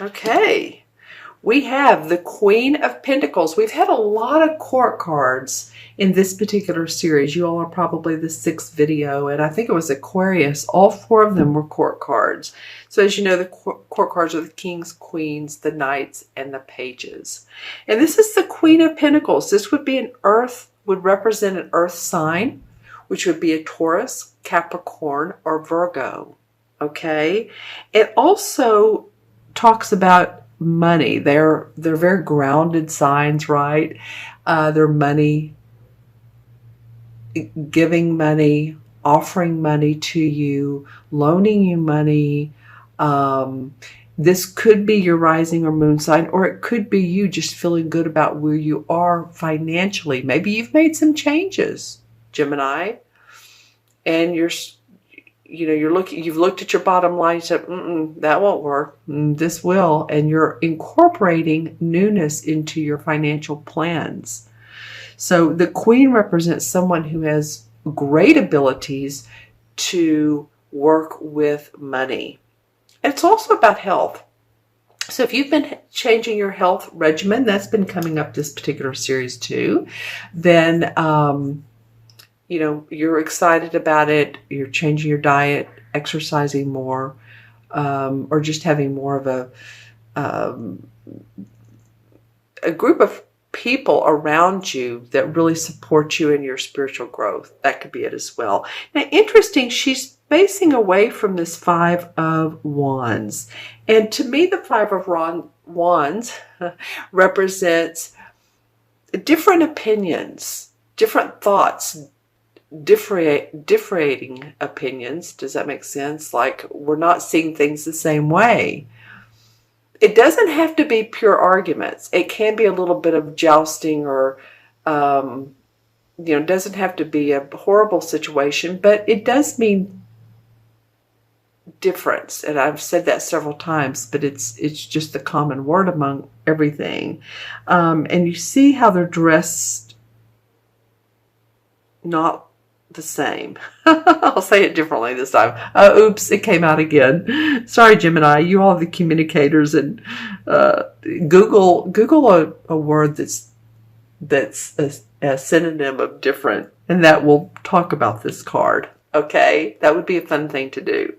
Okay. We have the Queen of Pentacles. We've had a lot of court cards in this particular series. You all are probably the 6th video, and I think it was Aquarius. All 4 of them were court cards. So as you know, the court cards are the Kings, Queens, the Knights, and the Pages. And this is the Queen of Pentacles. This would be would represent an earth sign, which would be a Taurus, Capricorn, or Virgo. Okay? It also talks about money. They're very grounded signs, right? They're money, giving money, offering money to you, loaning you money. This could be your rising or moon sign, or it could be you just feeling good about where you are financially. Maybe you've made some changes, Gemini, and you've looked at your bottom line and said, that won't work. This will. And you're incorporating newness into your financial plans. So the Queen represents someone who has great abilities to work with money. And it's also about health. So if you've been changing your health regimen, that's been coming up this particular series too, then you're excited about it, you're changing your diet, exercising more, or just having more of a group of people around you that really support you in your spiritual growth. That could be it as well. Now, interesting, she's facing away from this 5 of Wands. And to me, the 5 of Wands represents different opinions, different thoughts, differing opinions. Does that make sense? Like, we're not seeing things the same way. It doesn't have to be pure arguments. It can be a little bit of jousting, or it doesn't have to be a horrible situation, but it does mean difference. And I've said that several times, but it's just the common word among everything. And you see how they're dressed not the same. I'll say it differently this time. Oops, it came out again. Sorry, Gemini. You all are the communicators, and Google a word that's a synonym of different, and that will talk about this card. Okay, that would be a fun thing to do.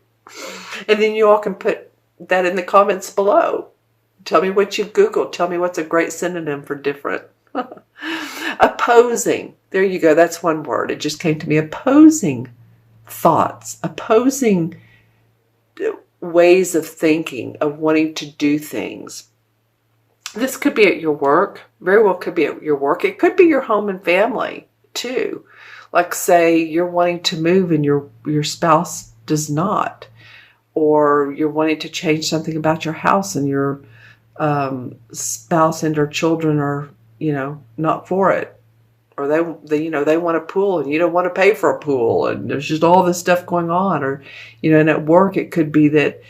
And then you all can put that in the comments below. Tell me what you've Googled. Tell me what's a great synonym for different. Opposing. There you go. That's one word. It just came to me. Opposing thoughts, opposing ways of thinking, of wanting to do things. This could be at your work. Very well could be at your work. It could be your home and family too. Like, say you're wanting to move and your spouse does not. Or you're wanting to change something about your house and your spouse and or children are not for it, or they want a pool and you don't want to pay for a pool, and there's just all this stuff going on. Or and at work it could be that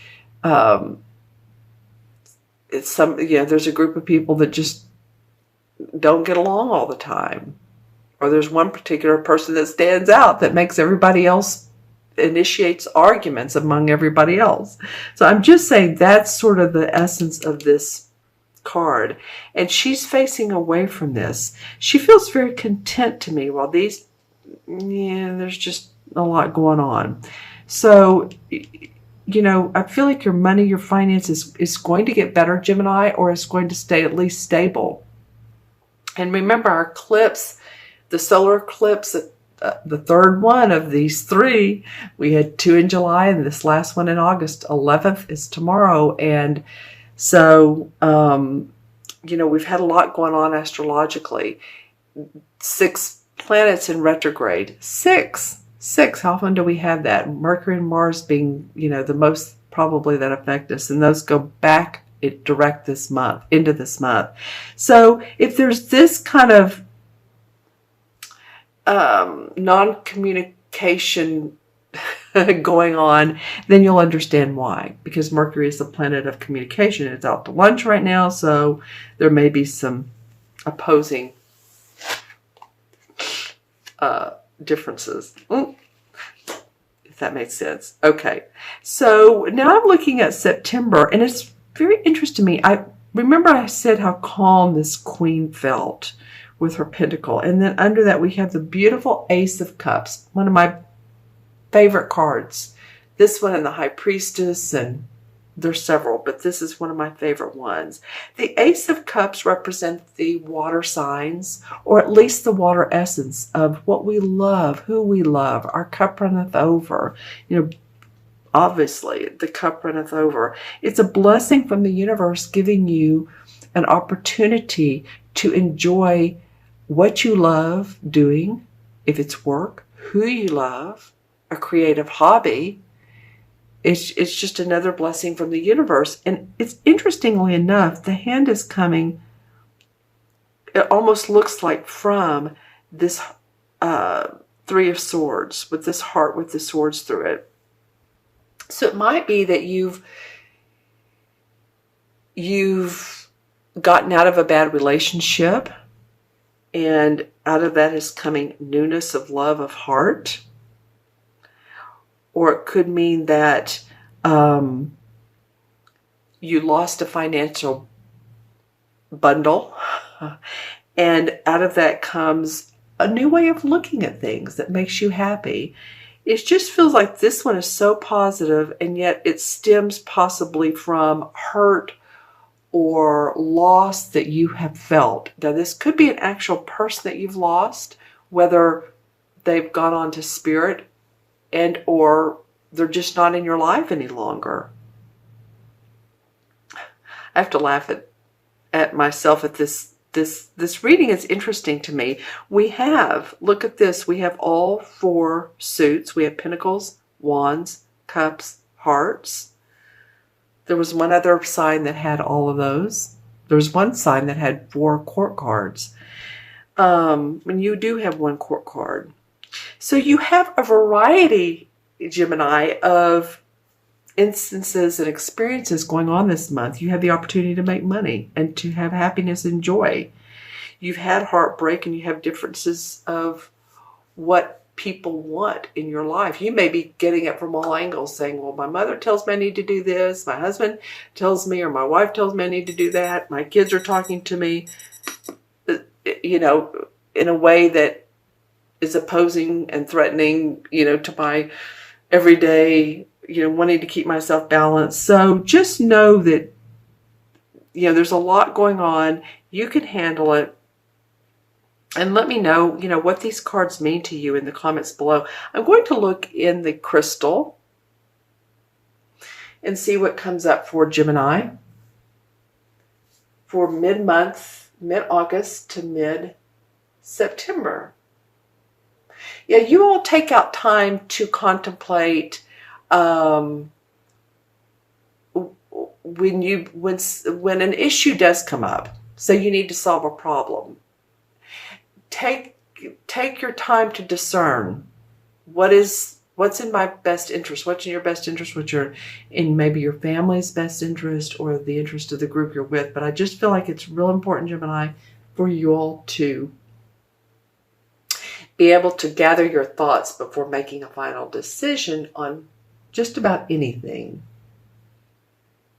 there's a group of people that just don't get along all the time, or there's one particular person that stands out that makes everybody else, initiates arguments among everybody else. So I'm just saying that's sort of the essence of this card, and she's facing away from this. She feels very content to me, while there's just a lot going on. So I feel like your money, your finances is going to get better, Gemini, or it's going to stay at least stable. And remember, our eclipse, the solar eclipse, the third one of these 3, we had 2 in July and this last one in August. 11th is tomorrow. And so, we've had a lot going on astrologically. 6 planets in retrograde. 6. How often do we have that? Mercury and Mars being, the most probably that affect us. And those go back into this month. So if there's this kind of non-communication going on, then you'll understand why. Because Mercury is the planet of communication. It's out to lunch right now, so there may be some opposing differences. If that makes sense. Okay, so now I'm looking at September, and it's very interesting to me. I remember I said how calm this queen felt with her pentacle. And then under that, we have the beautiful Ace of Cups, one of my favorite cards. This one and the High Priestess, and there's several, but this is one of my favorite ones. The Ace of Cups represent the water signs, or at least the water essence of what we love, who we love. Our cup runneth over. You know, obviously, the cup runneth over. It's a blessing from the universe giving you an opportunity to enjoy what you love doing, if it's work, who you love, a creative hobby. It's just another blessing from the universe. And it's interestingly enough, the hand is coming, it almost looks like from this Three of Swords, with this heart with the swords through it. So it might be that you've gotten out of a bad relationship, and out of that is coming newness of love of heart. Or it could mean that you lost a financial bundle, and out of that comes a new way of looking at things that makes you happy. It just feels like this one is so positive, and yet it stems possibly from hurt or loss that you have felt. Now, this could be an actual person that you've lost, whether they've gone on to spirit and or they're just not in your life any longer. I have to laugh at myself at this reading. Is interesting to me. We have, look at this, we have all four suits. We have pentacles, wands, cups, hearts. There was one other sign that had all of those. There was one sign that had 4 court cards. And you do have 1 court card. So you have a variety, Gemini, of instances and experiences going on this month. You have the opportunity to make money and to have happiness and joy. You've had heartbreak, and you have differences of what people want in your life. You may be getting it from all angles, saying, well, my mother tells me I need to do this, my husband tells me, or my wife tells me I need to do that, my kids are talking to me, you know, in a way that is opposing and threatening, you know, to my everyday, you know, wanting to keep myself balanced. So just know that, you know, there's a lot going on. You can handle it. And let me know, you know, what these cards mean to you in the comments below. I'm going to look in the crystal and see what comes up for Gemini for mid-month, mid-August to mid-September. Yeah, you all take out time to contemplate when an issue does come up. So you need to solve a problem. Take your time to discern what's in my best interest, what's in your best interest, what's in maybe your family's best interest or the interest of the group you're with. But I just feel like it's real important, Gemini, for you all to be able to gather your thoughts before making a final decision on just about anything.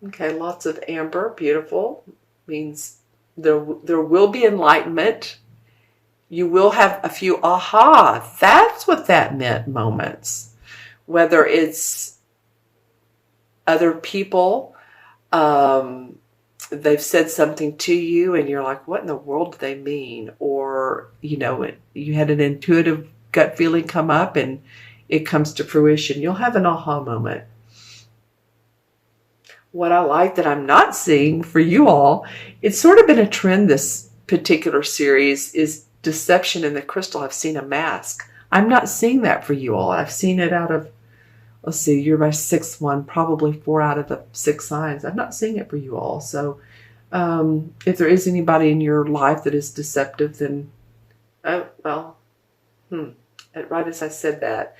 Okay, lots of amber, beautiful, means there will be enlightenment. You will have a few aha, that's what that meant moments. Whether it's other people, they've said something to you and you're like, what in the world do they mean? Or, you know, you had an intuitive gut feeling come up and it comes to fruition. You'll have an aha moment. What I like that I'm not seeing for you all, it's sort of been a trend this particular series, is deception in the crystal. I've seen a mask. I'm not seeing that for you all. I've seen it out of, let's see, you're my 6th one, probably 4 out of the 6 signs. I'm not seeing it for you all. So if there is anybody in your life that is deceptive, then, right as I said that,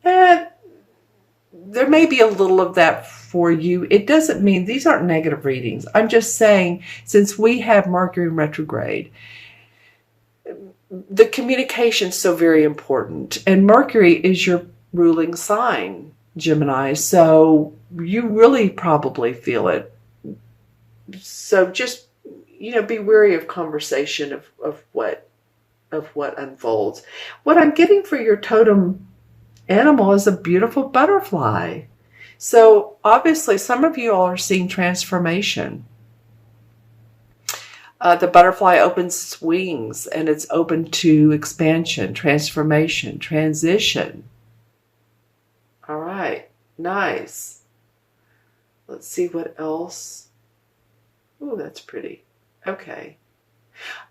there may be a little of that for you. It doesn't mean these aren't negative readings. I'm just saying, since we have Mercury in retrograde, the communication is so very important. And Mercury is your ruling sign, Gemini. So you really probably feel it So just, be wary of conversation of what unfolds. What I'm getting for your totem animal is a beautiful butterfly. So obviously some of you all are seeing transformation. The butterfly opens its wings and it's open to expansion, transformation, transition. All right, nice. Let's see what else. Oh, that's pretty. Okay.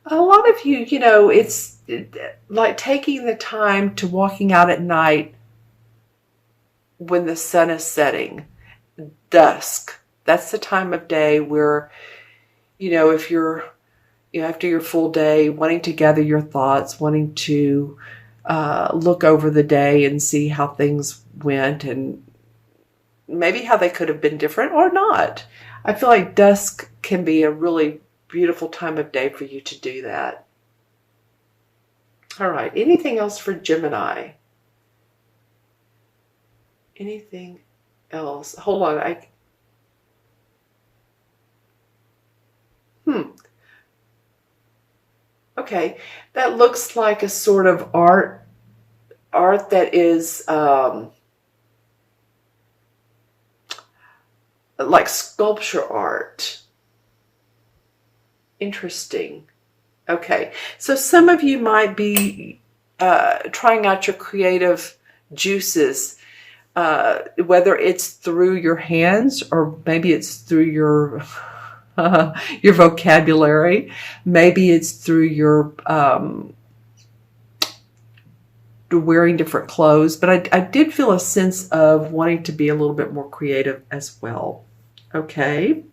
A lot of you, it's like taking the time to walking out at night when the sun is setting, dusk. That's the time of day where, if you're, after your full day, wanting to gather your thoughts, wanting to look over the day and see how things went and maybe how they could have been different or not. I feel like dusk can be a really beautiful time of day for you to do that. All right. Anything else for Gemini? Anything else? Hold on. Okay. That looks like a sort of art that is like sculpture art. Interesting. Okay, so some of you might be trying out your creative juices, whether it's through your hands or maybe it's through your your vocabulary. Maybe it's through your wearing different clothes. But I did feel a sense of wanting to be a little bit more creative as well. Okay.